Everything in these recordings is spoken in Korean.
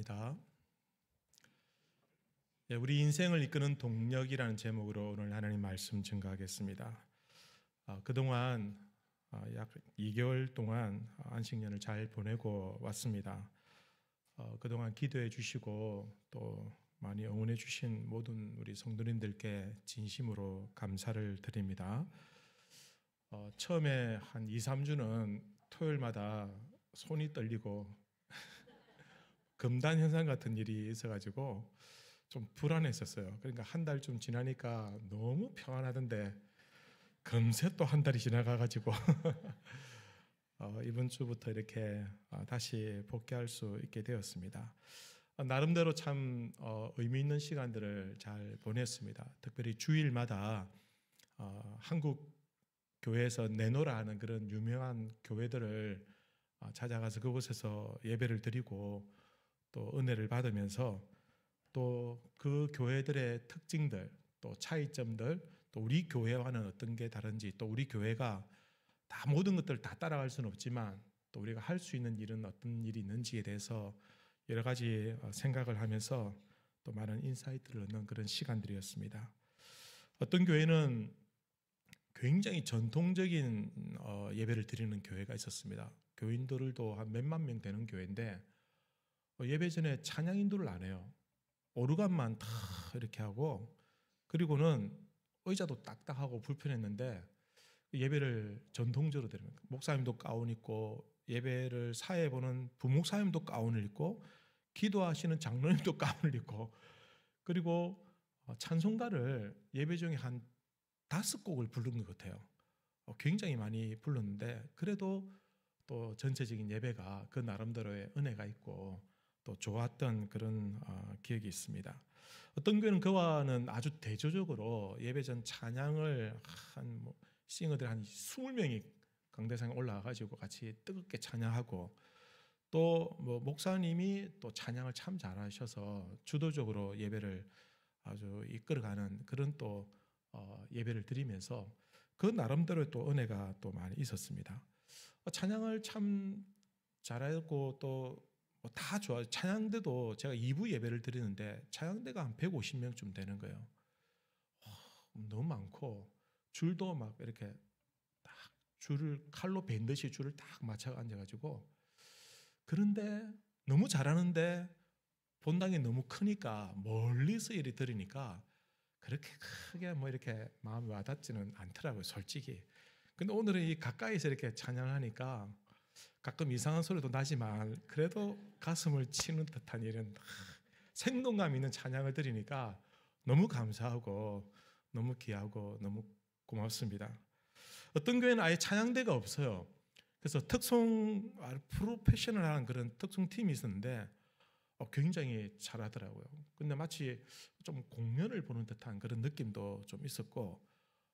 감사합니다. 우리 인생을 이끄는 동력이라는 제목으로 오늘 하나님 말씀 증거하겠습니다. 그동안 약 2개월 동안 안식년을 잘 보내고 왔습니다. 그동안 기도해 주시고 또 많이 응원해 주신 모든 우리 성도님들께 진심으로 감사를 드립니다. 처음에 한 2, 3주는 토요일마다 손이 떨리고 금단 현상 같은 일이 있어가지고 좀 불안했었어요. 그러니까 한 달 좀 지나니까 너무 평안하던데 금세 또 한 달이 지나가가지고 이번 주부터 이렇게 다시 복귀할 수 있게 되었습니다. 나름대로 참 의미 있는 시간들을 잘 보냈습니다. 특별히 주일마다 한국 교회에서 내노라 하는 그런 유명한 교회들을 찾아가서 그곳에서 예배를 드리고 또 은혜를 받으면서 또 그 교회들의 특징들, 또 차이점들, 또 우리 교회와는 어떤 게 다른지, 또 우리 교회가 다 모든 것들을 다 따라갈 수는 없지만 또 우리가 할 수 있는 일은 어떤 일이 있는지에 대해서 여러 가지 생각을 하면서 또 많은 인사이트를 얻는 그런 시간들이었습니다. 어떤 교회는 굉장히 전통적인 예배를 드리는 교회가 있었습니다. 교인들도 한 몇만 명 되는 교회인데 예배 전에 찬양 인도를 안 해요. 오르간만 다 이렇게 하고, 그리고는 의자도 딱딱하고 불편했는데 예배를 전통적으로 드립니다. 목사님도 가운 입고 예배를 사회 보는 부목사님도 가운을 입고 기도하시는 장로님도 가운을 입고, 그리고 찬송가를 예배 중에 한 5곡을 부른 것 같아요. 굉장히 많이 불렀는데 그래도 또 전체적인 예배가 그 나름대로의 은혜가 있고 또 좋았던 그런 기억이 있습니다. 어떤 교회는 그와는 아주 대조적으로 예배 전 찬양을 싱어들 한 20명이 강대상에 올라와가지고 같이 뜨겁게 찬양하고, 또 목사님이 또 찬양을 참 잘하셔서 주도적으로 예배를 아주 이끌어가는 그런 또 예배를 드리면서 그 나름대로 또 은혜가 또 많이 있었습니다. 찬양을 참 잘하고 또 다 좋아요. 찬양대도 제가 2부 예배를 드리는데 찬양대가 한 150명쯤 되는 거예요. 너무 많고 줄도 막 이렇게 딱 줄을 칼로 벤 듯이 줄을 딱 맞춰 앉아가지고, 그런데 너무 잘하는데 본당이 너무 크니까 멀리서 이리 들으니까 그렇게 크게 이렇게 마음이 와닿지는 않더라고요, 솔직히. 근데 오늘은 이 가까이서 이렇게 찬양하니까 가끔 이상한 소리도 나지만 그래도 가슴을 치는 듯한 이런 생동감 있는 찬양을 드리니까 너무 감사하고 너무 귀하고 너무 고맙습니다. 어떤 교회는 아예 찬양대가 없어요. 그래서 프로페셔널한 그런 특송팀이 있었는데 굉장히 잘하더라고요. 근데 마치 좀 공연을 보는 듯한 그런 느낌도 좀 있었고,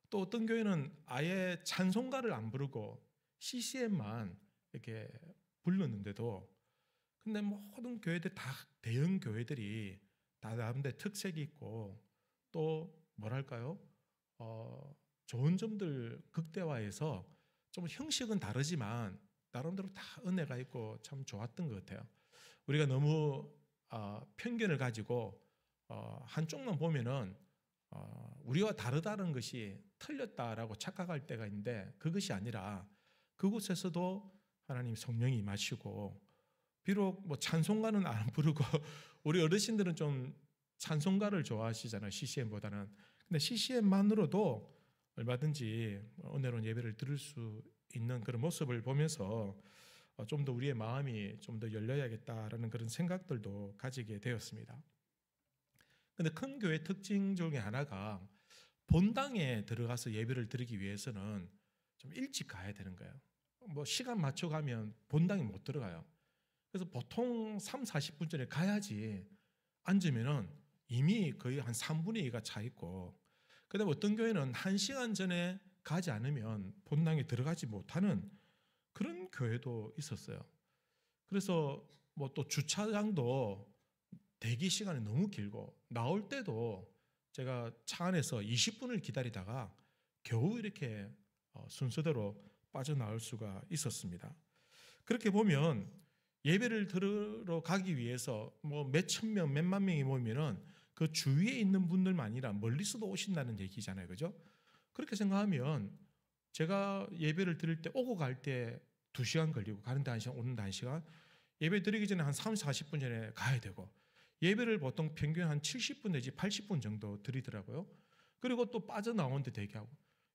또 어떤 교회는 아예 찬송가를 안 부르고 CCM만 이렇게 불렀는데도, 근데 모든 교회들 다 대형 교회들이 다 나름대로 특색이 있고 또 뭐랄까요? 좋은 점들 극대화해서 좀 형식은 다르지만 나름대로 다 은혜가 있고 참 좋았던 것 같아요. 우리가 너무 편견을 가지고 한쪽만 보면은 우리와 다르다는 것이 틀렸다라고 착각할 때가 있는데, 그것이 아니라 그곳에서도 하나님 성령이 임하시고, 비록 찬송가는 안 부르고 우리 어르신들은 좀 찬송가를 좋아하시잖아요, CCM보다는. 근데 CCM만으로도 얼마든지 은혜로운 예배를 들을 수 있는 그런 모습을 보면서 좀 더 우리의 마음이 좀 더 열려야겠다라는 그런 생각들도 가지게 되었습니다. 근데 큰 교회 특징 중에 하나가 본당에 들어가서 예배를 드리기 위해서는 좀 일찍 가야 되는 거예요. 시간 맞춰 가면 본당에 못 들어가요. 그래서 보통 3, 40분 전에 가야지 앉으면은 이미 거의 한 3분의 2가 차 있고, 그다음에 어떤 교회는 1시간 전에 가지 않으면 본당에 들어가지 못하는 그런 교회도 있었어요. 그래서 또 주차장도 대기 시간이 너무 길고, 나올 때도 제가 차 안에서 20분을 기다리다가 겨우 이렇게 순서대로 빠져나올 수가 있었습니다. 그렇게 보면 예배를 들으러 가기 위해서 뭐 몇천 명, 몇만 명이 모이면은 그 주위에 있는 분들만 아니라 멀리서도 오신다는 얘기잖아요. 그죠? 그렇게 생각하면 제가 예배를 드릴 때 오고 갈 때 2시간 걸리고 가는데 1시간, 오는데 1시간, 예배 드리기 전에 한 30, 40분 전에 가야 되고, 예배를 보통 평균 한 70분 내지 80분 정도 드리더라고요. 그리고 또 빠져나오는데 대기하고,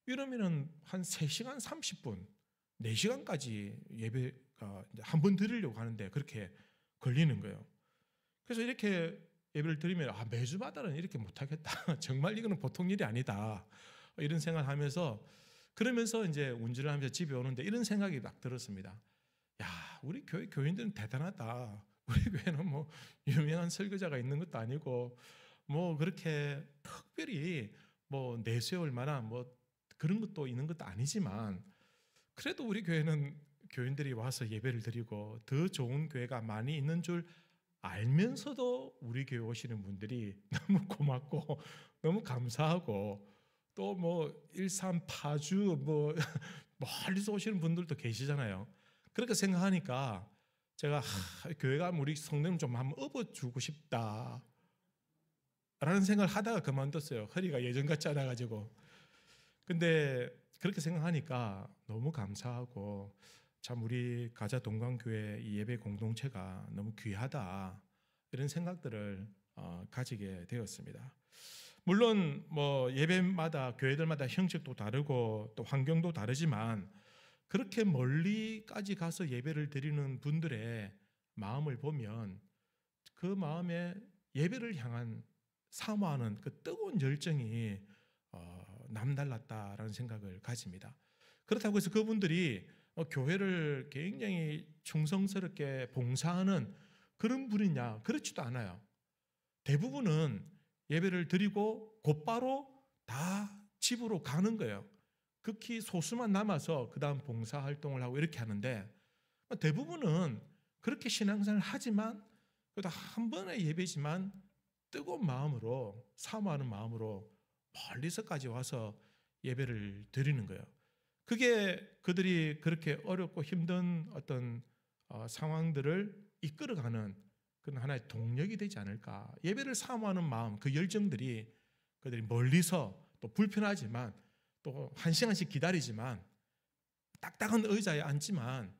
이러면은 한 3시간 30분, 4시간까지 예배가 한 번 드리려고 하는데 그렇게 걸리는 거예요. 그래서 이렇게 예배를 드리면 매주마다는 이렇게 못하겠다. 정말 이거는 보통 일이 아니다. 이런 생각을 하면서, 그러면서 이제 운전을 하면서 집에 오는데 이런 생각이 막 들었습니다. 야, 우리 교회 교인들은 대단하다. 우리 교회는 뭐 유명한 설교자가 있는 것도 아니고 뭐 그렇게 특별히 뭐 내세울 만한 뭐 그런 것도 있는 것도 아니지만, 그래도 우리 교회는 교인들이 와서 예배를 드리고 더 좋은 교회가 많이 있는 줄 알면서도 우리 교회 오시는 분들이 너무 고맙고 너무 감사하고, 또 뭐 일산 파주 뭐 멀리서 오시는 분들도 계시잖아요. 그렇게 생각하니까 제가 교회가 우리 성도님 좀 한번 업어주고 싶다 라는 생각을 하다가 그만뒀어요. 허리가 예전 같지 않아가지고. 근데 그렇게 생각하니까 너무 감사하고, 참 우리 가자 동강교회 이 예배 공동체가 너무 귀하다, 이런 생각들을 가지게 되었습니다. 물론 뭐 예배마다 교회들마다 형식도 다르고 또 환경도 다르지만, 그렇게 멀리까지 가서 예배를 드리는 분들의 마음을 보면 그 마음에 예배를 향한 사모하는 그 뜨거운 열정이 남달랐다라는 생각을 가집니다. 그렇다고 해서 그분들이 교회를 굉장히 충성스럽게 봉사하는 그런 분이냐, 그렇지도 않아요. 대부분은 예배를 드리고 곧바로 다 집으로 가는 거예요. 극히 소수만 남아서 그 다음 봉사활동을 하고 이렇게 하는데, 대부분은 그렇게 신앙생활을 하지만 그래도 한 번의 예배지만 뜨거운 마음으로, 사모하는 마음으로 멀리서까지 와서 예배를 드리는 거예요. 그게 그들이 그렇게 어렵고 힘든 어떤 상황들을 이끌어가는 그런 하나의 동력이 되지 않을까. 예배를 사모하는 마음, 그 열정들이 그들이 멀리서 또 불편하지만 또 1시간씩 기다리지만 딱딱한 의자에 앉지만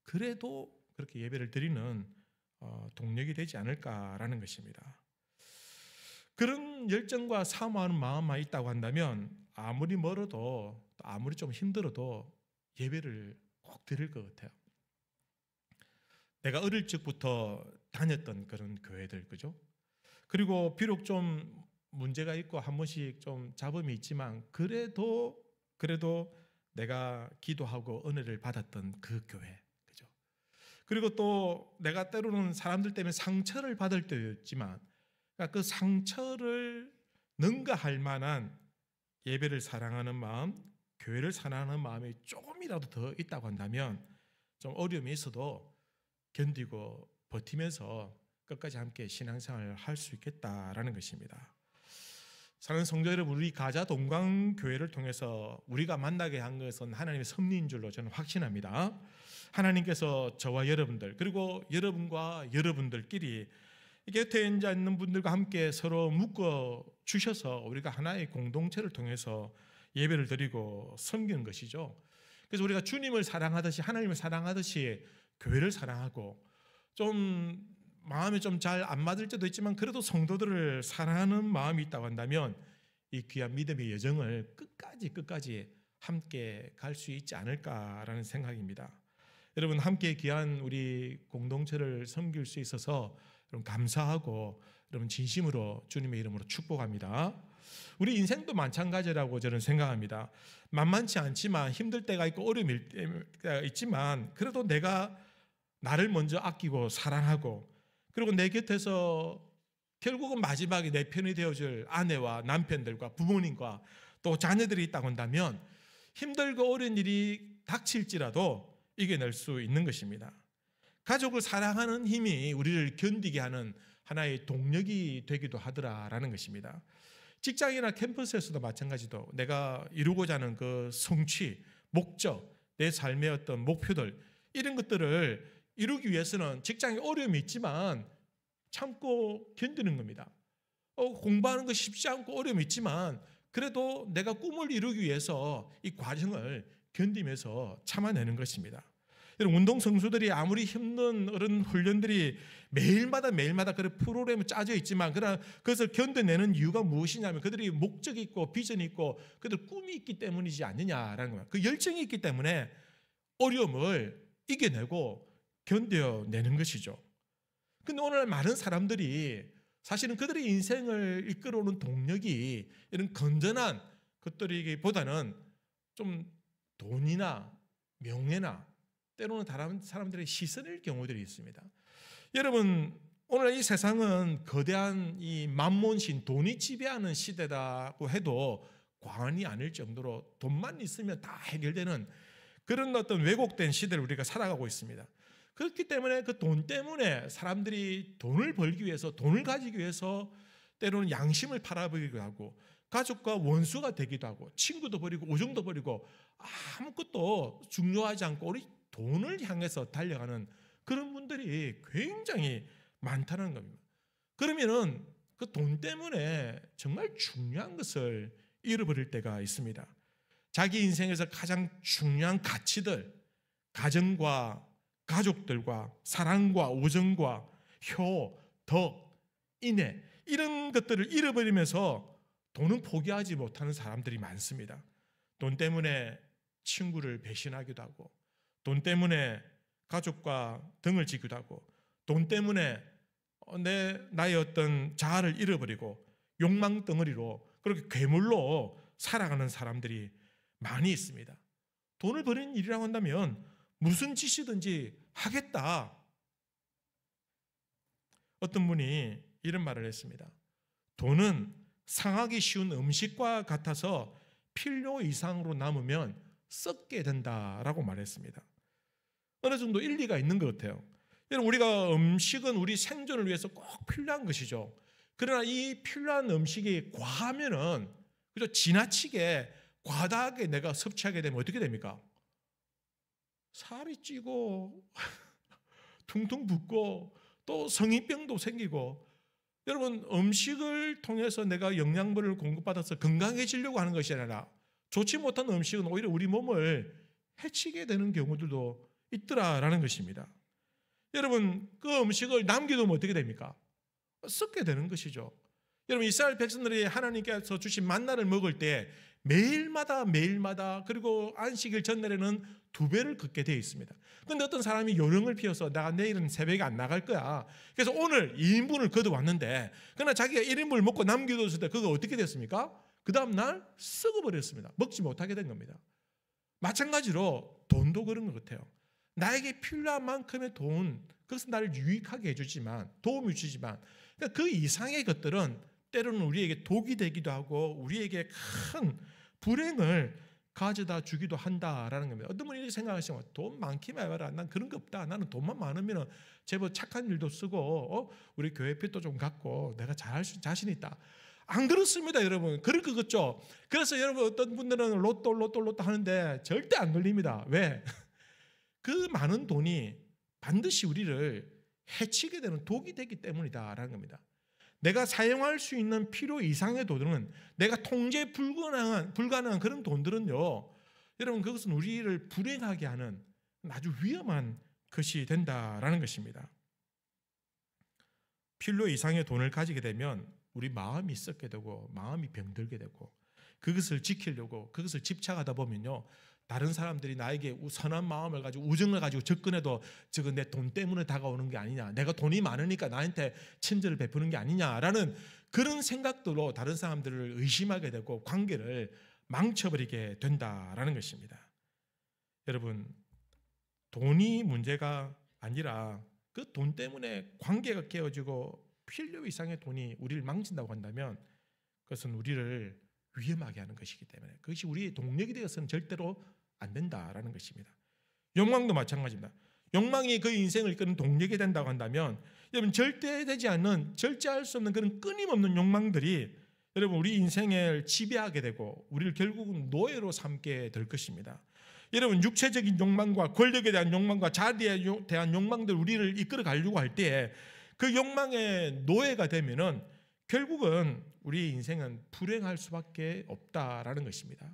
그래도 그렇게 예배를 드리는 동력이 되지 않을까라는 것입니다. 그런 열정과 사모하는 마음만 있다고 한다면 아무리 멀어도, 아무리 좀 힘들어도 예배를 꼭 드릴 것 같아요. 내가 어릴 적부터 다녔던 그런 교회들, 그죠? 그리고 비록 좀 문제가 있고 한 번씩 좀 잡음이 있지만 그래도 내가 기도하고 은혜를 받았던 그 교회, 그죠? 그리고 또 내가 때로는 사람들 때문에 상처를 받을 때였지만 그 상처를 능가할 만한 예배를 사랑하는 마음, 교회를 사랑하는 마음이 조금이라도 더 있다고 한다면 좀 어려움이 있어도 견디고 버티면서 끝까지 함께 신앙생활을 할 수 있겠다라는 것입니다. 사랑하는 성도 여러분, 우리 가자 동강교회를 통해서 우리가 만나게 한 것은 하나님의 섭리인 줄로 저는 확신합니다. 하나님께서 저와 여러분들, 그리고 여러분과 여러분들끼리 곁에 앉아 있는 분들과 함께 서로 묶어 주셔서 우리가 하나의 공동체를 통해서 예배를 드리고 섬기는 것이죠. 그래서 우리가 주님을 사랑하듯이, 하나님을 사랑하듯이 교회를 사랑하고, 좀 마음이 좀 잘 안 맞을 때도 있지만 그래도 성도들을 사랑하는 마음이 있다고 한다면 이 귀한 믿음의 여정을 끝까지 함께 갈 수 있지 않을까라는 생각입니다. 여러분, 함께 귀한 우리 공동체를 섬길 수 있어서 여러분 감사하고, 여러분 진심으로 주님의 이름으로 축복합니다. 우리 인생도 마찬가지라고 저는 생각합니다. 만만치 않지만 힘들 때가 있고 어려움일 때가 있지만 그래도 내가 나를 먼저 아끼고 사랑하고, 그리고 내 곁에서 결국은 마지막에 내 편이 되어줄 아내와 남편들과 부모님과 또 자녀들이 있다고 한다면 힘들고 어려운 일이 닥칠지라도 이겨낼 수 있는 것입니다. 가족을 사랑하는 힘이 우리를 견디게 하는 하나의 동력이 되기도 하더라라는 것입니다. 직장이나 캠퍼스에서도 마찬가지로 내가 이루고자 하는 그 성취, 목적, 내 삶의 어떤 목표들, 이런 것들을 이루기 위해서는 직장에 어려움이 있지만 참고 견디는 겁니다. 공부하는 것이 쉽지 않고 어려움이 있지만 그래도 내가 꿈을 이루기 위해서 이 과정을 견디면서 참아내는 것입니다. 여러분, 운동선수들이 아무리 힘든 어른 훈련들이 매일마다 그런 프로그램이 짜져 있지만 그러나 그것을 견뎌내는 이유가 무엇이냐면 그들이 목적이 있고 비전이 있고 그들 꿈이 있기 때문이지 않느냐라는 거예요. 그 열정이 있기 때문에 어려움을 이겨내고 견뎌내는 것이죠. 근데 오늘 많은 사람들이 사실은 그들의 인생을 이끌어오는 동력이 이런 건전한 것들이기보다는 좀 돈이나 명예나 때로는 다른 사람들의 시선일 경우들이 있습니다. 여러분, 오늘 이 세상은 거대한 이 만몬신, 돈이 지배하는 시대라고 해도 과언이 아닐 정도로 돈만 있으면 다 해결되는 그런 어떤 왜곡된 시대를 우리가 살아가고 있습니다. 그렇기 때문에 그 돈 때문에 사람들이 돈을 벌기 위해서, 돈을 가지기 위해서 때로는 양심을 팔아버리기도 하고 가족과 원수가 되기도 하고 친구도 버리고 우정도 버리고 아무것도 중요하지 않고 우리 돈을 향해서 달려가는 그런 분들이 굉장히 많다는 겁니다. 그러면은 그 돈 때문에 정말 중요한 것을 잃어버릴 때가 있습니다. 자기 인생에서 가장 중요한 가치들, 가정과 가족들과 사랑과 우정과 효, 덕, 인애 이런 것들을 잃어버리면서 돈은 포기하지 못하는 사람들이 많습니다. 돈 때문에 친구를 배신하기도 하고 돈 때문에 가족과 등을 지기도 하고 돈 때문에 나의 어떤 자아를 잃어버리고 욕망 덩어리로 그렇게 괴물로 살아가는 사람들이 많이 있습니다. 돈을 버리는 일이라고 한다면 무슨 짓이든지 하겠다. 어떤 분이 이런 말을 했습니다. 돈은 상하기 쉬운 음식과 같아서 필요 이상으로 남으면 썩게 된다라고 말했습니다. 어느 정도 일리가 있는 것 같아요. 여러분, 우리가 음식은 우리 생존을 위해서 꼭 필요한 것이죠. 그러나 이 필요한 음식이 과하면은 그죠? 지나치게 과다하게 내가 섭취하게 되면 어떻게 됩니까? 살이 찌고 퉁퉁 붓고 또 성인병도 생기고 여러분 음식을 통해서 내가 영양분을 공급받아서 건강해지려고 하는 것이 아니라 좋지 못한 음식은 오히려 우리 몸을 해치게 되는 경우들도 있더라라는 것입니다. 여러분 그 음식을 남겨두면 어떻게 됩니까? 썩게 되는 것이죠. 여러분 이스라엘 백성들이 하나님께서 주신 만나를 먹을 때 매일마다 그리고 안식일 전날에는 2배를 걷게 되어 있습니다. 그런데 어떤 사람이 요령을 피워서 내가 내일은 새벽에 안 나갈 거야. 그래서 오늘 2인분을 걷어왔는데 그러나 자기가 1인분을 먹고 남겨뒀을 때 그거 어떻게 됐습니까? 그 다음날 썩어버렸습니다. 먹지 못하게 된 겁니다. 마찬가지로 돈도 그런 것 같아요. 나에게 필요한 만큼의 돈, 그것은 나를 유익하게 해주지만 도움을 주지만 그 이상의 것들은 때로는 우리에게 독이 되기도 하고 우리에게 큰 불행을 가져다 주기도 한다라는 겁니다. 어떤 분이 이렇게 생각하시면 돈 많기만 해봐라. 난 그런 거 없다. 나는 돈만 많으면 제법 착한 일도 쓰고 우리 교회 빚도 좀 갚고 내가 잘할 수 자신 있다. 안 그렇습니다, 여러분. 그럴 것 같죠? 그래서 여러분 어떤 분들은 로또 하는데 절대 안 걸립니다. 왜? 그 많은 돈이 반드시 우리를 해치게 되는 독이 되기 때문이다라는 겁니다. 내가 사용할 수 있는 필요 이상의 돈은 내가 통제 불가능한 그런 돈들은요, 여러분 그것은 우리를 불행하게 하는 아주 위험한 것이 된다라는 것입니다. 필요 이상의 돈을 가지게 되면 우리 마음이 썩게 되고 마음이 병들게 되고 그것을 지키려고 그것을 집착하다 보면요, 다른 사람들이 나에게 선한 마음을 가지고 우정을 가지고 접근해도 저거 내 돈 때문에 다가오는 게 아니냐, 내가 돈이 많으니까 나한테 친절을 베푸는 게 아니냐라는 그런 생각들로 다른 사람들을 의심하게 되고 관계를 망쳐버리게 된다라는 것입니다. 여러분, 돈이 문제가 아니라 그 돈 때문에 관계가 깨어지고 필요 이상의 돈이 우리를 망친다고 한다면 그것은 우리를 위험하게 하는 것이기 때문에 그것이 우리의 동력이 되어서는 절대로 안 된다라는 것입니다. 욕망도 마찬가지입니다. 욕망이 그 인생을 이끄는 동력이 된다고 한다면 여러분 절대되지 않는, 절제할 수 없는 그런 끊임없는 욕망들이 여러분 우리 인생을 지배하게 되고 우리를 결국은 노예로 삼게 될 것입니다. 여러분, 육체적인 욕망과 권력에 대한 욕망과 자리에 대한 욕망들 우리를 이끌어 가려고 할 때 그 욕망의 노예가 되면은 결국은 우리의 인생은 불행할 수밖에 없다라는 것입니다.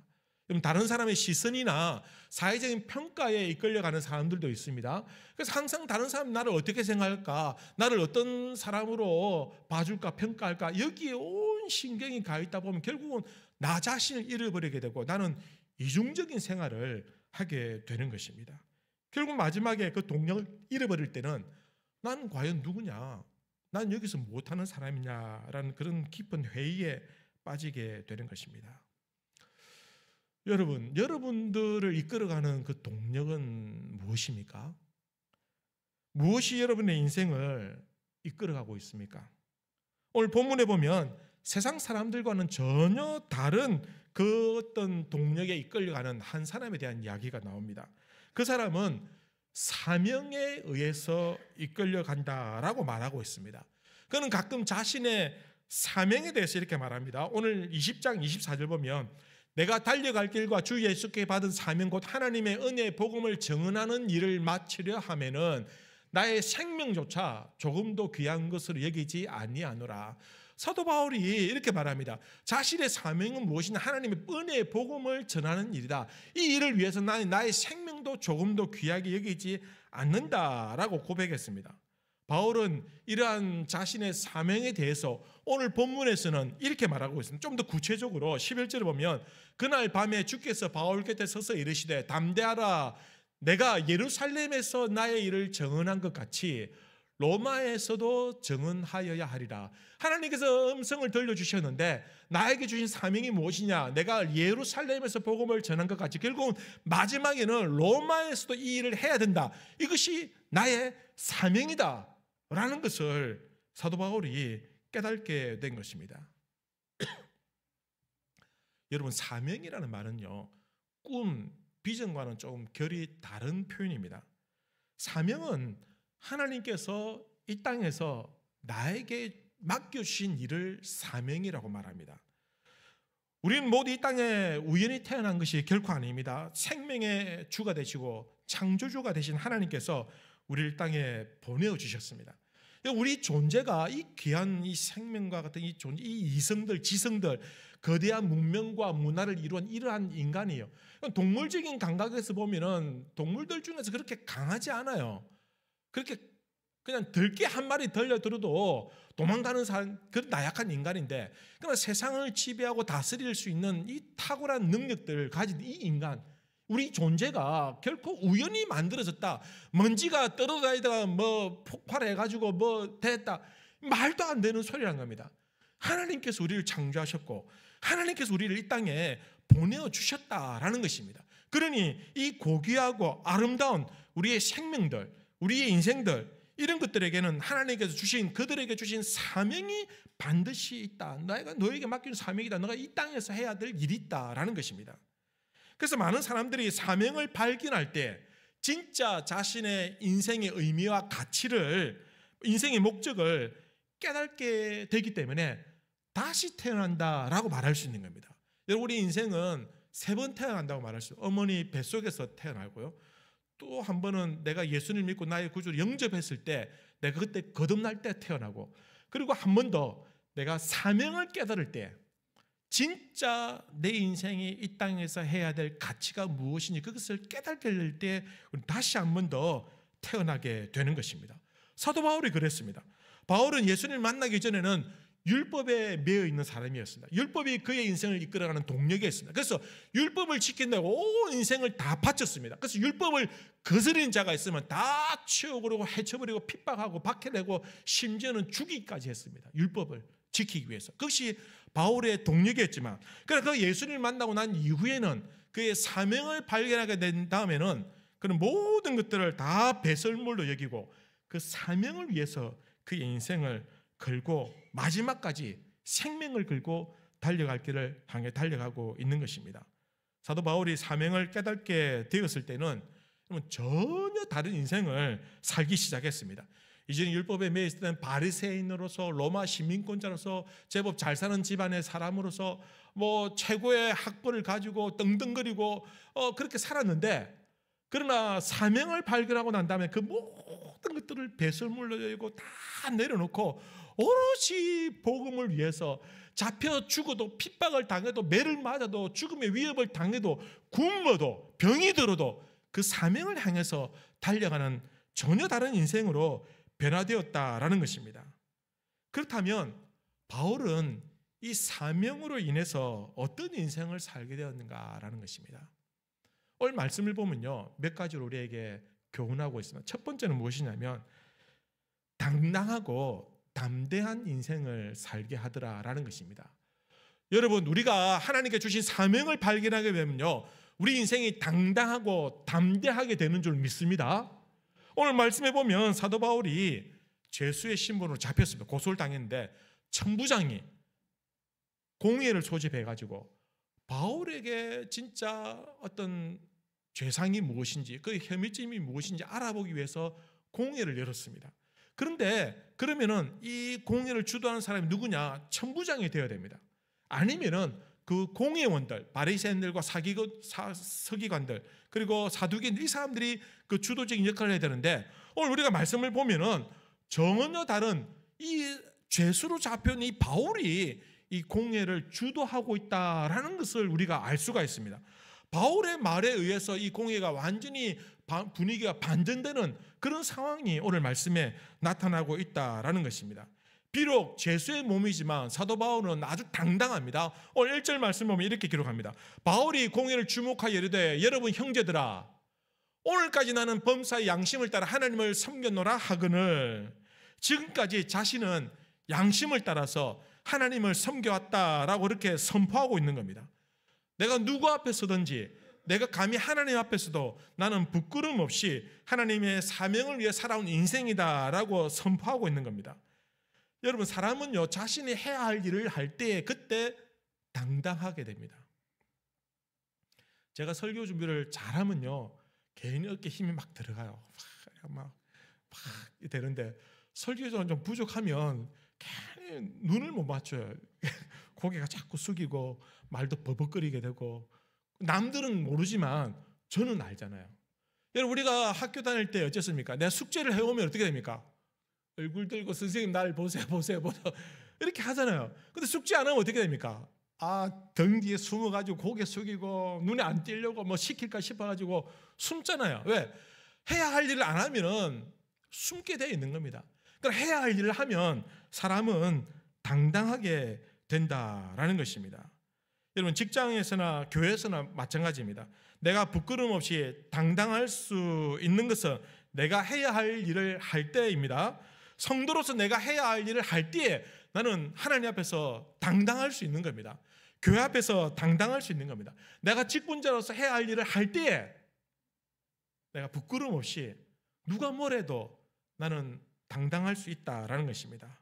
다른 사람의 시선이나 사회적인 평가에 이끌려가는 사람들도 있습니다. 그래서 항상 다른 사람이 나를 어떻게 생각할까, 나를 어떤 사람으로 봐줄까, 평가할까, 여기에 온 신경이 가 있다 보면 결국은 나 자신을 잃어버리게 되고 나는 이중적인 생활을 하게 되는 것입니다. 결국 마지막에 그 동력을 잃어버릴 때는 나는 과연 누구냐, 난 여기서 못하는 사람이냐라는 그런 깊은 회의에 빠지게 되는 것입니다. 여러분, 여러분들을 이끌어가는 그 동력은 무엇입니까? 무엇이 여러분의 인생을 이끌어가고 있습니까? 오늘 본문에 보면 세상 사람들과는 전혀 다른 그 어떤 동력에 이끌려가는 한 사람에 대한 이야기가 나옵니다. 그 사람은 사명에 의해서 이끌려간다라고 말하고 있습니다. 그는 가끔 자신의 사명에 대해서 이렇게 말합니다. 오늘 20장 24절 보면 내가 달려갈 길과 주 예수께 받은 사명 곧 하나님의 은혜의 복음을 증언하는 일을 마치려 하면은 나의 생명조차 조금도 귀한 것으로 여기지 아니하노라. 사도 바울이 이렇게 말합니다. 자신의 사명은 무엇이냐? 하나님의 은혜의 복음을 전하는 일이다. 이 일을 위해서 나의 생명도 조금도 귀하게 여기지 않는다라고 고백했습니다. 바울은 이러한 자신의 사명에 대해서 오늘 본문에서는 이렇게 말하고 있습니다. 좀 더 구체적으로 11절을 보면 그날 밤에 주께서 바울 곁에 서서 이르시되 담대하라, 내가 예루살렘에서 나의 일을 증언한 것 같이 로마에서도 증언하여야 하리라. 하나님께서 음성을 들려주셨는데 나에게 주신 사명이 무엇이냐? 내가 예루살렘에서 복음을 전한 것 같이 결국은 마지막에는 로마에서도 이 일을 해야 된다. 이것이 나의 사명이다 라는 것을 사도 바울이 깨닫게 된 것입니다. 여러분, 사명이라는 말은요, 꿈, 비전과는 조금 결이 다른 표현입니다. 사명은 하나님께서 이 땅에서 나에게 맡겨주신 일을 사명이라고 말합니다. 우리는 모두 이 땅에 우연히 태어난 것이 결코 아닙니다. 생명의 주가 되시고 창조주가 되신 하나님께서 우리를 땅에 보내어 주셨습니다. 우리 존재가 이 귀한 이 생명과 같은 이 존재, 이 이성들, 지성들, 거대한 문명과 문화를 이루한 이러한 인간이에요. 동물적인 감각에서 보면은 동물들 중에서 그렇게 강하지 않아요. 그렇게 그냥 들개 한 마리 들려들어도 도망가는 사람, 그런 나약한 인간인데, 그러나 세상을 지배하고 다스릴 수 있는 이 탁월한 능력들을 가진 이 인간, 우리 존재가 결코 우연히 만들어졌다, 먼지가 떨어다니다가 뭐 폭발해가지고 뭐 됐다, 말도 안 되는 소리란 겁니다. 하나님께서 우리를 창조하셨고 하나님께서 우리를 이 땅에 보내주셨다라는 것입니다. 그러니 이 고귀하고 아름다운 우리의 생명들, 우리의 인생들, 이런 것들에게는 하나님께서 주신, 그들에게 주신 사명이 반드시 있다. 내가 너에게 맡긴 사명이다. 너가 이 땅에서 해야 될 일이 있다라는 것입니다. 그래서 많은 사람들이 사명을 발견할 때 진짜 자신의 인생의 의미와 가치를, 인생의 목적을 깨닫게 되기 때문에 다시 태어난다라고 말할 수 있는 겁니다. 우리 인생은 3번 태어난다고 말할 수 있어요. 어머니 뱃속에서 태어나고요, 또 한 번은 내가 예수를 믿고 나의 구주를 영접했을 때 내가 그때 거듭날 때 태어나고, 그리고 한 번 더 내가 사명을 깨달을 때, 진짜 내 인생이 이 땅에서 해야 될 가치가 무엇인지 그것을 깨닫게 될 때 다시 한 번 더 태어나게 되는 것입니다. 사도 바울이 그랬습니다. 바울은 예수님을 만나기 전에는 율법에 매여 있는 사람이었습니다. 율법이 그의 인생을 이끌어가는 동력이었습니다. 그래서 율법을 지킨다고 온 인생을 다 바쳤습니다. 그래서 율법을 거스르는 자가 있으면 다 치워버리고 해쳐버리고 핍박하고 박해내고 심지어는 죽이기까지 했습니다. 율법을 지키기 위해서. 그것이 바울의 동력이었지만, 그러나 그 예수님을 만나고 난 이후에는 그의 사명을 발견하게 된 다음에는 그는 모든 것들을 다 배설물로 여기고 그 사명을 위해서 그의 인생을 걸고 마지막까지 생명을 걸고 달려갈 길을 향해 달려가고 있는 것입니다. 사도 바울이 사명을 깨닫게 되었을 때는 전혀 다른 인생을 살기 시작했습니다. 이전에 율법에 매여 있었던 바리새인으로서 로마 시민권자로서 제법 잘 사는 집안의 사람으로서 뭐 최고의 학벌을 가지고 떵떵거리고 그렇게 살았는데, 그러나 사명을 발견하고 난 다음에 그 모든 것들을 배설물로 여기고 다 내려놓고 오롯이 복음을 위해서 잡혀 죽어도 핍박을 당해도 매를 맞아도 죽음의 위협을 당해도 굶어도 병이 들어도 그 사명을 향해서 달려가는 전혀 다른 인생으로 변화되었다라는 것입니다. 그렇다면 바울은 이 사명으로 인해서 어떤 인생을 살게 되었는가라는 것입니다. 오늘 말씀을 보면요, 몇 가지로 우리에게 교훈하고 있습니다. 첫 번째는 무엇이냐면 당당하고 담대한 인생을 살게 하더라라는 것입니다. 여러분, 우리가 하나님께 주신 사명을 발견하게 되면요, 우리 인생이 당당하고 담대하게 되는 줄 믿습니다. 오늘 말씀해 보면 사도 바울이 죄수의 신분으로 잡혔습니다. 고소를 당했는데 천부장이 공회를 소집해가지고 바울에게 진짜 어떤 죄상이 무엇인지, 그 혐의점이 무엇인지 알아보기 위해서 공회를 열었습니다. 그런데 그러면은 이 공회를 주도하는 사람이 누구냐? 천부장이 되어야 됩니다. 아니면은 그 공회원들, 바리새인들과 서기관들, 그리고 사두개인들, 이 사람들이 그 주도적인 역할을 해야 되는데, 오늘 우리가 말씀을 보면은 전혀 다른 이 죄수로 잡혀온 이 바울이 이 공회를 주도하고 있다라는 것을 우리가 알 수가 있습니다. 바울의 말에 의해서 이 공회가 완전히 분위기가 반전되는 그런 상황이 오늘 말씀에 나타나고 있다라는 것입니다. 비록 죄수의 몸이지만 사도 바울은 아주 당당합니다. 오늘 1절 말씀 보면 이렇게 기록합니다. 바울이 공회를 주목하여 이르되 여러분 형제들아, 오늘까지 나는 범사의 양심을 따라 하나님을 섬겼노라 하거늘, 지금까지 자신은 양심을 따라서 하나님을 섬겨왔다라고 이렇게 선포하고 있는 겁니다. 내가 누구 앞에 서든지, 내가 감히 하나님 앞에서도 나는 부끄러움 없이 하나님의 사명을 위해 살아온 인생이다라고 선포하고 있는 겁니다. 여러분, 사람은요, 자신이 해야 할 일을 할 때 그때 당당하게 됩니다. 제가 설교 준비를 잘하면요, 개인이 어깨에 힘이 막 들어가요. 막 되는데 설교가 좀 부족하면 괜히 눈을 못 맞춰요. 고개가 자꾸 숙이고 말도 버벅거리게 되고, 남들은 모르지만 저는 알잖아요. 여러분, 우리가 학교 다닐 때 어쨌습니까? 내가 숙제를 해오면 어떻게 됩니까? 얼굴 들고 선생님 날 보세요 이렇게 하잖아요. 근데 숙제 안 하면 어떻게 됩니까? 등 뒤에 숨어가지고 고개 숙이고 눈에 안 띄려고 뭐 시킬까 싶어가지고 숨잖아요. 왜? 해야 할 일을 안 하면은 숨게 되어 있는 겁니다. 그러니까 해야 할 일을 하면 사람은 당당하게 된다라는 것입니다. 여러분, 직장에서나 교회에서나 마찬가지입니다. 내가 부끄러움 없이 당당할 수 있는 것은 내가 해야 할 일을 할 때입니다. 성도로서 내가 해야 할 일을 할 때에 나는 하나님 앞에서 당당할 수 있는 겁니다. 교회 앞에서 당당할 수 있는 겁니다. 내가 직분자로서 해야 할 일을 할 때에 내가 부끄러움 없이 누가 뭐래도 나는 당당할 수 있다라는 것입니다.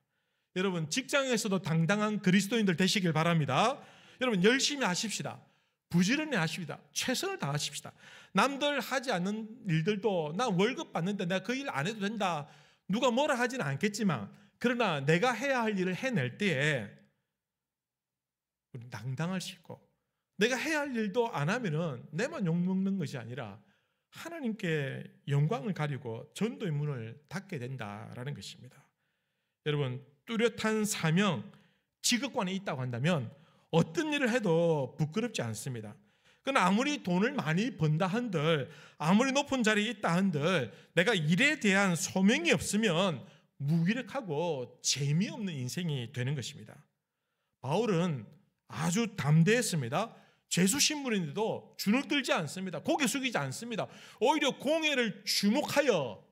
여러분, 직장에서도 당당한 그리스도인들 되시길 바랍니다. 여러분, 열심히 하십시다. 부지런히 하십시다. 최선을 다하십시다. 남들 하지 않는 일들도 나 월급 받는데 내가 그 일 안 해도 된다, 누가 뭐라 하지는 않겠지만, 그러나 내가 해야 할 일을 해낼 때에 우리 당당할 수 있고, 내가 해야 할 일도 안 하면은 내만 욕먹는 것이 아니라 하나님께 영광을 가리고 전도의 문을 닫게 된다라는 것입니다. 여러분, 뚜렷한 사명, 직업관이 있다고 한다면 어떤 일을 해도 부끄럽지 않습니다. 그러나 아무리 돈을 많이 번다 한들, 아무리 높은 자리에 있다 한들, 내가 일에 대한 소명이 없으면 무기력하고 재미없는 인생이 되는 것입니다. 바울은 아주 담대했습니다. 죄수 신분인데도 주눅 들지 않습니다. 고개 숙이지 않습니다. 오히려 공회를 주목하여,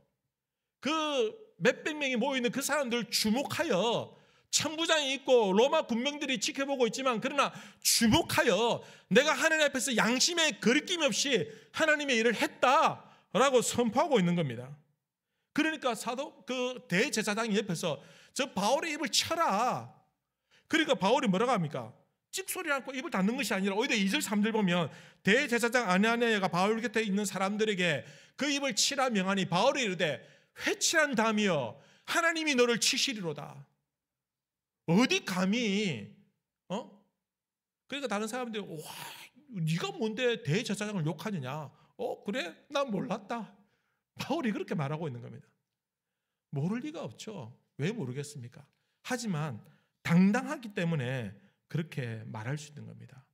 그 몇백 명이 모여있는 그 사람들을 주목하여, 천부장이 있고 로마 군병들이 지켜보고 있지만 그러나 주목하여 내가 하나님 앞에서 양심에 거리낌 없이 하나님의 일을 했다라고 선포하고 있는 겁니다. 그러니까 그 대제사장이 옆에서 저 바울의 입을 쳐라. 그러니까 바울이 뭐라고 합니까? 찍소리 않고 입을 닫는 것이 아니라 오히려 2절 3절 보면 대제사장 아냐니아가 바울 곁에 있는 사람들에게 그 입을 치라 명하니 바울이 이르되 회칠한 담이여 하나님이 너를 치시리로다. 어디 감히 그러니까 다른 사람들이 와, 네가 뭔데 대제사장을 욕하느냐? 그래? 난 몰랐다. 바울이 그렇게 말하고 있는 겁니다. 모를 리가 없죠. 왜 모르겠습니까? 하지만 당당하기 때문에 그렇게 말할 수 있는 겁니다.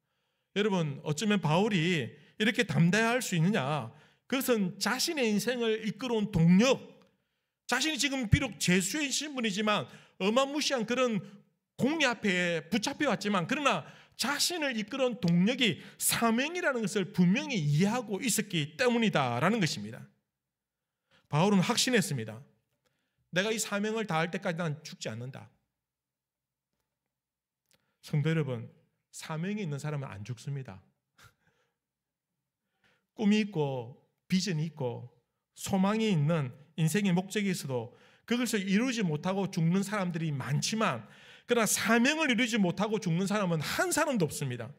여러분, 어쩌면 바울이 이렇게 담대할 수 있느냐? 그것은 자신의 인생을 이끌어온 동력, 자신이 지금 비록 죄수의 신분이지만 어마무시한 그런 공의 앞에 붙잡혀 왔지만, 그러나 자신을 이끌어온 동력이 사명이라는 것을 분명히 이해하고 있었기 때문이다라는 것입니다. 바울은 확신했습니다. 내가 이 사명을 다할 때까지 난 죽지 않는다. 성도 여러분, 사명이 있는 사람은 안 죽습니다. 꿈이 있고 비전이 있고 소망이 있는 인생의 목적이 있어도 그것을 이루지 못하고 죽는 사람들이 많지만, 그러나 사명을 이루지 못하고 죽는 사람은 한 사람도 없습니다.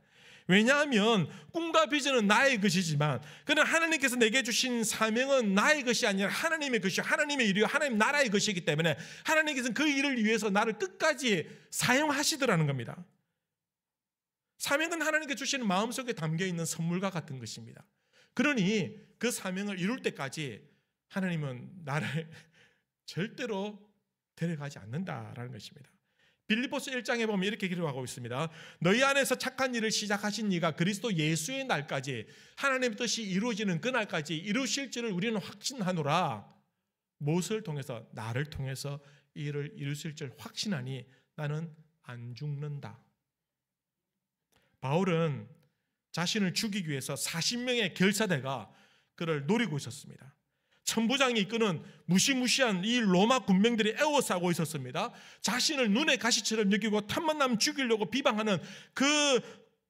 왜냐하면 꿈과 비전은 나의 것이지만, 그러나 하나님께서 내게 주신 사명은 나의 것이 아니라 하나님의 것이요, 하나님의 일이요, 하나님 나라의 것이기 때문에 하나님께서는 그 일을 위해서 나를 끝까지 사용하시더라는 겁니다. 사명은 하나님께 주시는 마음속에 담겨있는 선물과 같은 것입니다. 그러니 그 사명을 이룰 때까지 하나님은 나를 절대로 데려가지 않는다라는 것입니다. 빌립보서 1장에 보면 이렇게 기록하고 있습니다. 너희 안에서 착한 일을 시작하신 이가 그리스도 예수의 날까지, 하나님의 뜻이 이루어지는 그 날까지 이루실 줄을 우리는 확신하노라. 무엇을 통해서? 나를 통해서 이 일을 이루실 줄 확신하니 나는 안 죽는다. 바울은 자신을 죽이기 위해서 40명의 결사대가 그를 노리고 있었습니다. 천부장이 이끄는 무시무시한 이 로마 군병들이 에워싸고 있었습니다. 자신을 눈의 가시처럼 여기고 탐만 나면 죽이려고 비방하는 그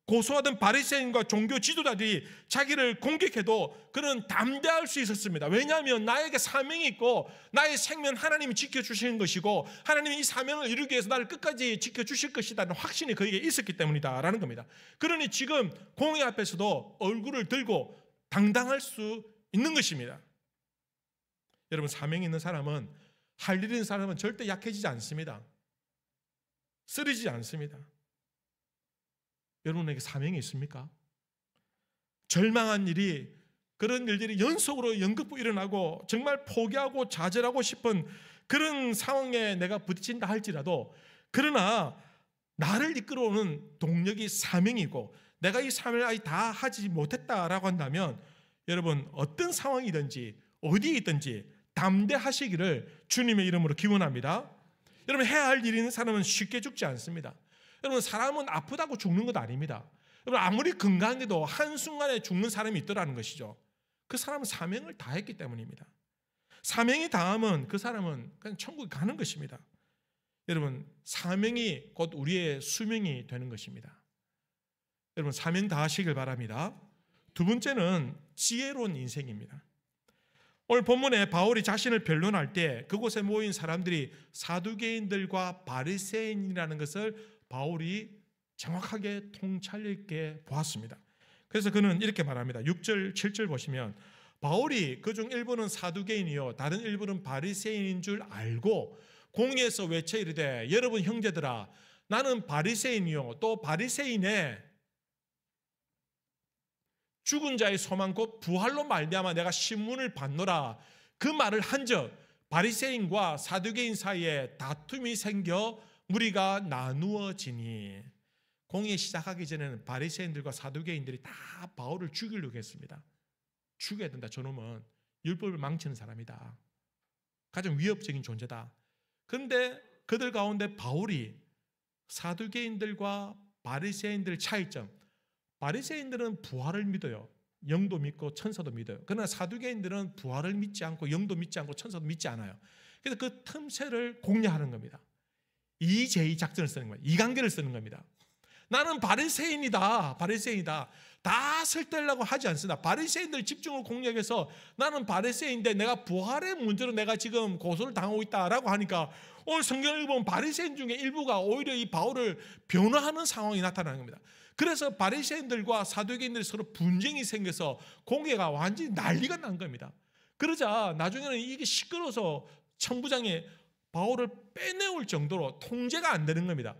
고소하던 바리새인과 종교 지도자들이 자기를 공격해도 그는 담대할 수 있었습니다. 왜냐하면 나에게 사명이 있고 나의 생명 하나님이 지켜주시는 것이고 하나님이 이 사명을 이루기 위해서 나를 끝까지 지켜주실 것이라는 확신이 그에게 있었기 때문이다라는 겁니다. 그러니 지금 공의 앞에서도 얼굴을 들고 당당할 수 있는 것입니다. 여러분, 사명이 있는 사람은, 할 일 있는 사람은 절대 약해지지 않습니다. 쓰러지지 않습니다. 여러분에게 사명이 있습니까? 절망한 일이, 그런 일들이 연속으로 연극부 일어나고 정말 포기하고 좌절하고 싶은 그런 상황에 내가 부딪힌다 할지라도, 그러나 나를 이끌어오는 동력이 사명이고 내가 이 사명을 아직 다 하지 못했다라고 한다면, 여러분, 어떤 상황이든지 어디에 있든지 담대하시기를 주님의 이름으로 기원합니다. 여러분, 해야 할 일이 있는 사람은 쉽게 죽지 않습니다. 여러분, 사람은 아프다고 죽는 것 아닙니다. 여러분, 아무리 건강해도 한순간에 죽는 사람이 있더라는 것이죠. 그 사람은 사명을 다했기 때문입니다. 사명이 다하면 그 사람은 그냥 천국에 가는 것입니다. 여러분, 사명이 곧 우리의 수명이 되는 것입니다. 여러분, 사명 다하시길 바랍니다. 두 번째는 지혜로운 인생입니다. 오늘 본문에 바울이 자신을 변론할 때 그곳에 모인 사람들이 사두개인들과 바리새인이라는 것을 바울이 정확하게 통찰 있게 보았습니다. 그래서 그는 이렇게 말합니다. 6절, 7절 보시면 바울이 그중 일부는 사두개인이요 다른 일부는 바리새인인 줄 알고 공회에서 외쳐 이르되 여러분 형제들아 나는 바리새인이요 또 바리새인의 죽은 자의 소망 곧 부활로 말미암아 내가 신문을 받노라. 그 말을 한즉 바리새인과 사두개인 사이에 다툼이 생겨 무리가 나누어지니, 공회 시작하기 전에는 바리새인들과 사두개인들이 다 바울을 죽이려고 했습니다. 죽여야 된다. 저놈은 율법을 망치는 사람이다. 가장 위협적인 존재다. 그런데 그들 가운데 바울이 사두개인들과 바리새인들 차이점, 바리새인들은 부활을 믿어요. 영도 믿고 천사도 믿어요. 그러나 사두개인들은 부활을 믿지 않고 영도 믿지 않고 천사도 믿지 않아요. 그래서 그 틈새를 공략하는 겁니다. 이제 작전을 쓰는 거예요. 이관계를 쓰는 겁니다. 나는 바리새인이다. 바리새인이다. 다 설득하려고 하지 않습니다. 바리새인들 집중을 공략해서 나는 바리새인인데 내가 부활의 문제로 내가 지금 고소를 당하고 있다라고 하니까 오늘 성경을 보면 바리새인 중에 일부가 오히려 이 바울을 변화하는 상황이 나타나는 겁니다. 그래서 바리새인들과 사두개인들이 서로 분쟁이 생겨서 공회가 완전히 난리가 난 겁니다. 그러자 나중에는 이게 시끄러워서 천부장이 바울을 빼내올 정도로 통제가 안 되는 겁니다.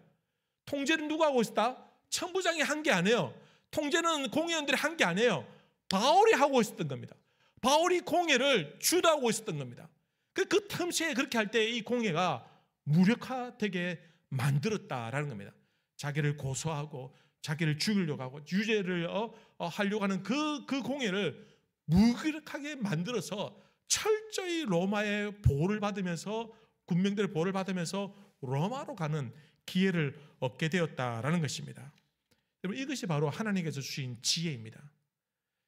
통제는 누가 하고 있었다? 천부장이 한 게 아니에요. 통제는 공회원들이 한 게 아니에요. 바울이 하고 있었던 겁니다. 바울이 공회를 주도하고 있었던 겁니다. 그 틈새에 그렇게 할 때 이 공회가 무력화되게 만들었다라는 겁니다. 자기를 고소하고 자기를 죽이려고 하고 유죄를 하려고 하는 그 공회를 무기력하게 만들어서 철저히 로마의 보호를 받으면서, 군병들의 보호를 받으면서 로마로 가는 기회를 얻게 되었다라는 것입니다. 여러분, 이것이 바로 하나님께서 주신 지혜입니다.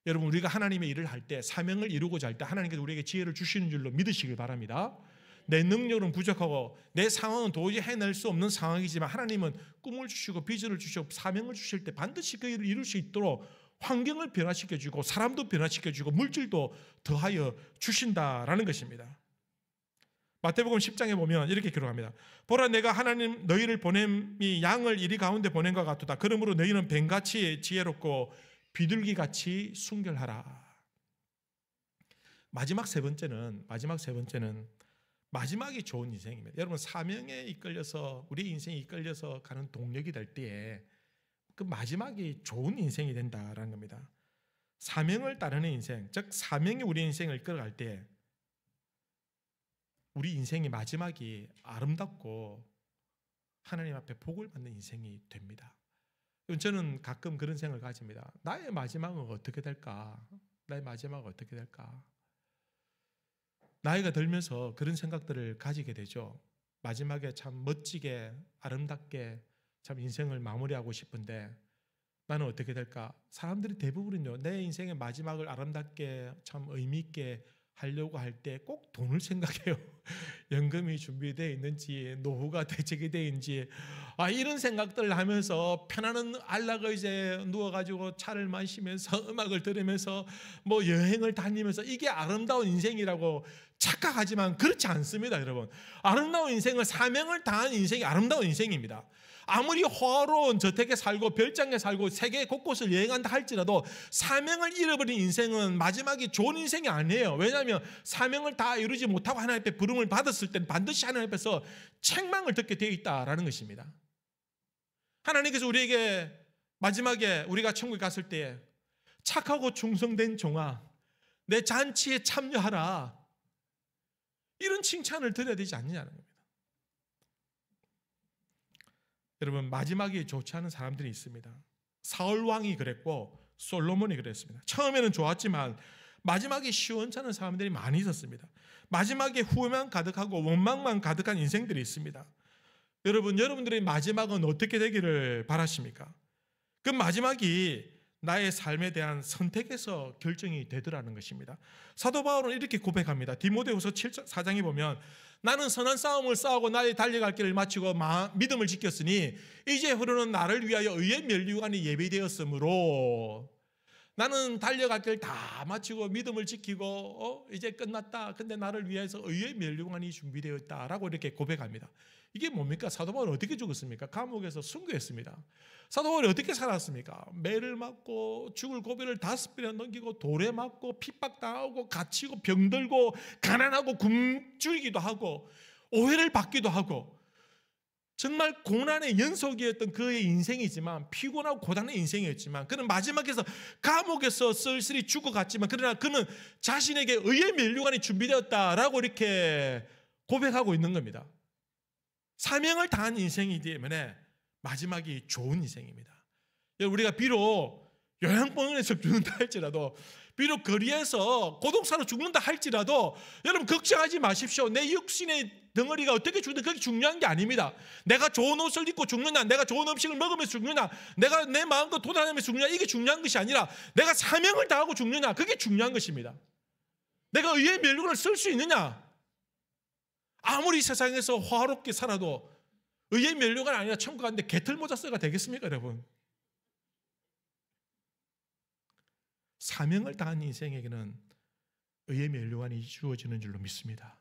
여러분, 우리가 하나님의 일을 할 때, 사명을 이루고자 할 때 하나님께서 우리에게 지혜를 주시는 줄로 믿으시길 바랍니다. 내 능력은 부족하고 내 상황은 도저히 해낼 수 없는 상황이지만 하나님은 꿈을 주시고 비전을 주시고 사명을 주실 때 반드시 그 일을 이룰 수 있도록 환경을 변화시켜주고 사람도 변화시켜주고 물질도 더하여 주신다라는 것입니다. 마태복음 10장에 보면 이렇게 기록합니다. 보라, 내가 하나님 너희를 보냄이 양을 이리 가운데 보낸 것 같도다. 그러므로 너희는 뱀같이 지혜롭고 비둘기같이 순결하라. 마지막 세 번째는 마지막이 좋은 인생입니다. 여러분, 사명에 이끌려서 우리 인생이 이끌려서 가는 동력이 될 때에 그 마지막이 좋은 인생이 된다라는 겁니다. 사명을 따르는 인생, 즉 사명이 우리 인생을 이끌어갈 때 우리 인생의 마지막이 아름답고 하나님 앞에 복을 받는 인생이 됩니다. 저는 가끔 그런 생각을 가집니다. 나의 마지막은 어떻게 될까? 나의 마지막은 어떻게 될까? 나이가 들면서 그런 생각들을 가지게 되죠. 마지막에 참 멋지게 아름답게 참 인생을 마무리하고 싶은데 나는 어떻게 될까? 사람들이 대부분은요, 내 인생의 마지막을 아름답게 참 의미 있게 하려고 할 때 꼭 돈을 생각해요. 연금이 준비되어 있는지, 노후가 대책이 되어 있는지, 이런 생각들을 하면서 편안한 안락의자에 누워가지고 차를 마시면서 음악을 들으면서 뭐 여행을 다니면서 이게 아름다운 인생이라고 착각하지만 그렇지 않습니다, 여러분. 아름다운 인생은 사명을 다한 인생이 아름다운 인생입니다. 아무리 호화로운 저택에 살고 별장에 살고 세계 곳곳을 여행한다 할지라도 사명을 잃어버린 인생은 마지막이 좋은 인생이 아니에요. 왜냐하면 사명을 다 이루지 못하고 하나님 앞에 부름을 받았을 때는 반드시 하나님 앞에서 책망을 듣게 되어 있다라는 것입니다. 하나님께서 우리에게 마지막에 우리가 천국에 갔을 때 착하고 충성된 종아, 내 잔치에 참여하라, 이런 칭찬을 드려야 되지 않느냐는 겁니다. 여러분, 마지막이 좋지 않은 사람들이 있습니다. 사울 왕이 그랬고 솔로몬이 그랬습니다. 처음에는 좋았지만 마지막이 시원찮은 사람들이 많이 있었습니다. 마지막에 후회만 가득하고 원망만 가득한 인생들이 있습니다. 여러분들의 마지막은 어떻게 되기를 바라십니까? 그 마지막이 나의 삶에 대한 선택에서 결정이 되더라는 것입니다. 사도 바울은 이렇게 고백합니다. 디모데후서 4장에 보면 나는 선한 싸움을 싸우고 나의 달려갈 길을 마치고 믿음을 지켰으니 이제 흐르는 나를 위하여 의의 면류관이 예비되었으므로, 나는 달려갈 길 다 마치고 믿음을 지키고 이제 끝났다. 근데 나를 위해서 의의 면류관이 준비되어 있다라고 이렇게 고백합니다. 이게 뭡니까? 사도 바울은 어떻게 죽었습니까? 감옥에서 순교했습니다. 사도 바울이 어떻게 살았습니까? 매를 맞고 죽을 고비를 5번이나 넘기고 돌에 맞고 핍박당하고 갇히고 병들고 가난하고 굶주리기도 하고 오해를 받기도 하고 정말 고난의 연속이었던 그의 인생이지만, 피곤하고 고단한 인생이었지만, 그는 마지막에서 감옥에서 쓸쓸히 죽어갔지만 그러나 그는 자신에게 의의 면류관이 준비되었다라고 이렇게 고백하고 있는 겁니다. 사명을 다한 인생이기 때문에 마지막이 좋은 인생입니다. 우리가 비록 요양병원에서 죽는다 할지라도, 비록 거리에서 고독사로 죽는다 할지라도 여러분 걱정하지 마십시오. 내 육신의 덩어리가 어떻게 죽는다, 그게 중요한 게 아닙니다. 내가 좋은 옷을 입고 죽느냐, 내가 좋은 음식을 먹으면서 죽느냐, 내가 내 마음껏 돌아다니면서 죽느냐, 이게 중요한 것이 아니라 내가 사명을 다하고 죽느냐, 그게 중요한 것입니다. 내가 의의 면류관을 쓸 수 있느냐. 아무리 세상에서 화롭게 살아도 의의 면류관 아니라 천국 가는데 개털모자 써가 되겠습니까, 여러분? 사명을 다한 인생에게는 의의 면류관이 주어지는 줄로 믿습니다.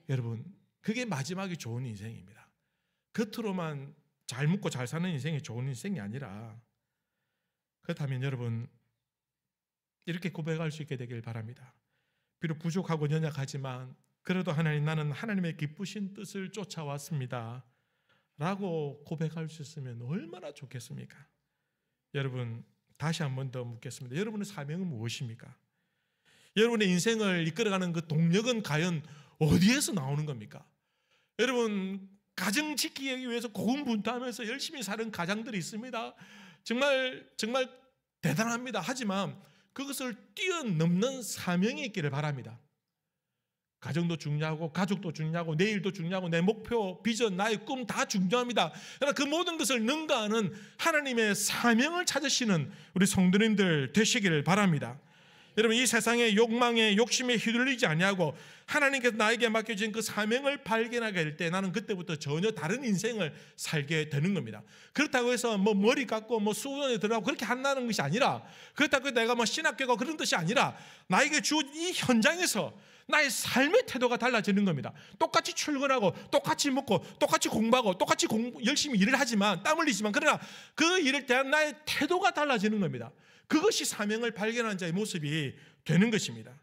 여러분, 그게 마지막이 좋은 인생입니다. 겉으로만 잘 먹고 잘 사는 인생이 좋은 인생이 아니라, 그렇다면 여러분 이렇게 고백할 수 있게 되길 바랍니다. 비록 부족하고 연약하지만 그래도 하나님, 나는 하나님의 기쁘신 뜻을 쫓아왔습니다 라고 고백할 수 있으면 얼마나 좋겠습니까? 여러분, 다시 한 번 더 묻겠습니다. 여러분의 사명은 무엇입니까? 여러분의 인생을 이끌어가는 그 동력은 과연 어디에서 나오는 겁니까? 여러분, 가정 지키기 위해서 고군분투하면서 열심히 사는 가장들이 있습니다. 정말 대단합니다. 하지만 그것을 뛰어넘는 사명이 있기를 바랍니다. 가정도 중요하고 가족도 중요하고 내일도 중요하고 내 목표, 비전, 나의 꿈 다 중요합니다. 그러나 그 모든 것을 능가하는 하나님의 사명을 찾으시는 우리 성도님들 되시기를 바랍니다. 여러분, 이 세상의 욕망에 욕심에 휘둘리지 아니하고 하나님께서 나에게 맡겨진 그 사명을 발견하게 될 때 나는 그때부터 전혀 다른 인생을 살게 되는 겁니다. 그렇다고 해서 머리 깎고 수련에 들어가고 그렇게 한다는 것이 아니라, 그렇다고 해서 내가 신학교 가고 그런 뜻이 아니라 나에게 주어진 이 현장에서 나의 삶의 태도가 달라지는 겁니다. 똑같이 출근하고 똑같이 먹고 똑같이 공부하고 똑같이 열심히 일을 하지만, 땀 흘리지만, 그러나 그 일을 대한 나의 태도가 달라지는 겁니다. 그것이 사명을 발견한 자의 모습이 되는 것입니다.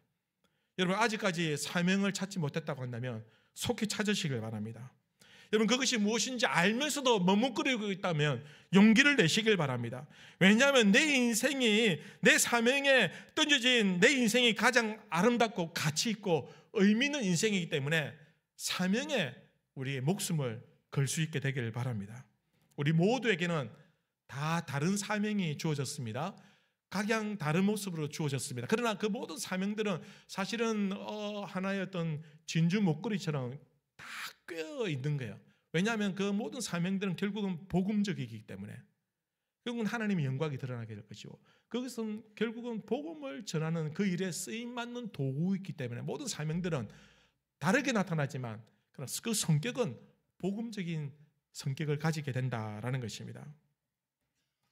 여러분, 아직까지 사명을 찾지 못했다고 한다면 속히 찾으시길 바랍니다. 여러분, 그것이 무엇인지 알면서도 머뭇거리고 있다면 용기를 내시길 바랍니다. 왜냐하면 내 인생이, 내 사명에 던져진 내 인생이 가장 아름답고 가치 있고 의미 있는 인생이기 때문에 사명에 우리의 목숨을 걸 수 있게 되기를 바랍니다. 우리 모두에게는 다 다른 사명이 주어졌습니다. 각양 다른 모습으로 주어졌습니다. 그러나 그 모든 사명들은 사실은 하나의 어떤 진주 목걸이처럼 다 꿰어 있는 거예요. 왜냐하면 그 모든 사명들은 결국은 복음적이기 때문에, 결국은 하나님의 영광이 드러나게 될 것이고, 그것은 결국은 복음을 전하는 그 일에 쓰임맞는 도구이기 때문에 모든 사명들은 다르게 나타나지만 그 성격은 복음적인 성격을 가지게 된다라는 것입니다.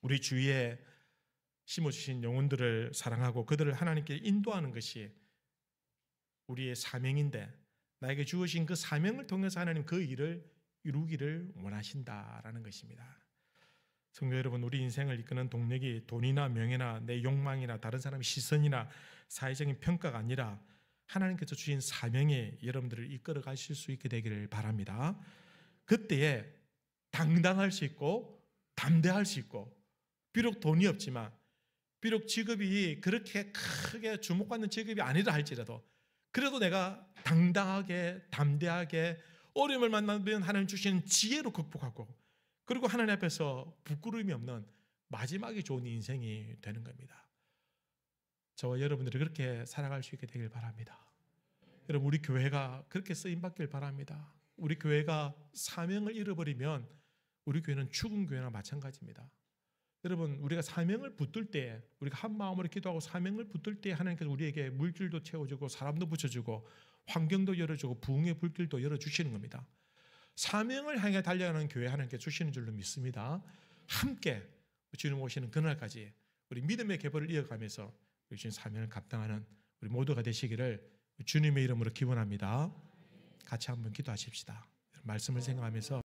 우리 주위에 심어주신 영혼들을 사랑하고 그들을 하나님께 인도하는 것이 우리의 사명인데, 나에게 주어진 그 사명을 통해서 하나님 그 일을 이루기를 원하신다라는 것입니다. 성도 여러분, 우리 인생을 이끄는 동력이 돈이나 명예나 내 욕망이나 다른 사람의 시선이나 사회적인 평가가 아니라 하나님께서 주신 사명에 여러분들을 이끌어 가실 수 있게 되기를 바랍니다. 그때에 당당할 수 있고 담대할 수 있고, 비록 돈이 없지만, 비록 직업이 그렇게 크게 주목받는 직업이 아니라 할지라도, 그래도 내가 당당하게 담대하게 어려움을 만나면 하나님 주시는 지혜로 극복하고, 그리고 하나님 앞에서 부끄러움이 없는 마지막에 좋은 인생이 되는 겁니다. 저와 여러분들이 그렇게 살아갈 수 있게 되길 바랍니다. 여러분, 우리 교회가 그렇게 쓰임받길 바랍니다. 우리 교회가 사명을 잃어버리면 우리 교회는 죽은 교회나 마찬가지입니다. 여러분, 우리가 사명을 붙들 때, 우리가 한 마음으로 기도하고 사명을 붙들 때 하나님께서 우리에게 물질도 채워주고 사람도 붙여주고 환경도 열어주고 부흥의 불길도 열어주시는 겁니다. 사명을 향해 달려가는 교회 하나님께 주시는 줄로 믿습니다. 함께 주님 오시는 그날까지 우리 믿음의 계보를 이어가면서 우리 주신 사명을 감당하는 우리 모두가 되시기를 주님의 이름으로 기원합니다. 같이 한번 기도하십시다. 말씀을 생각하면서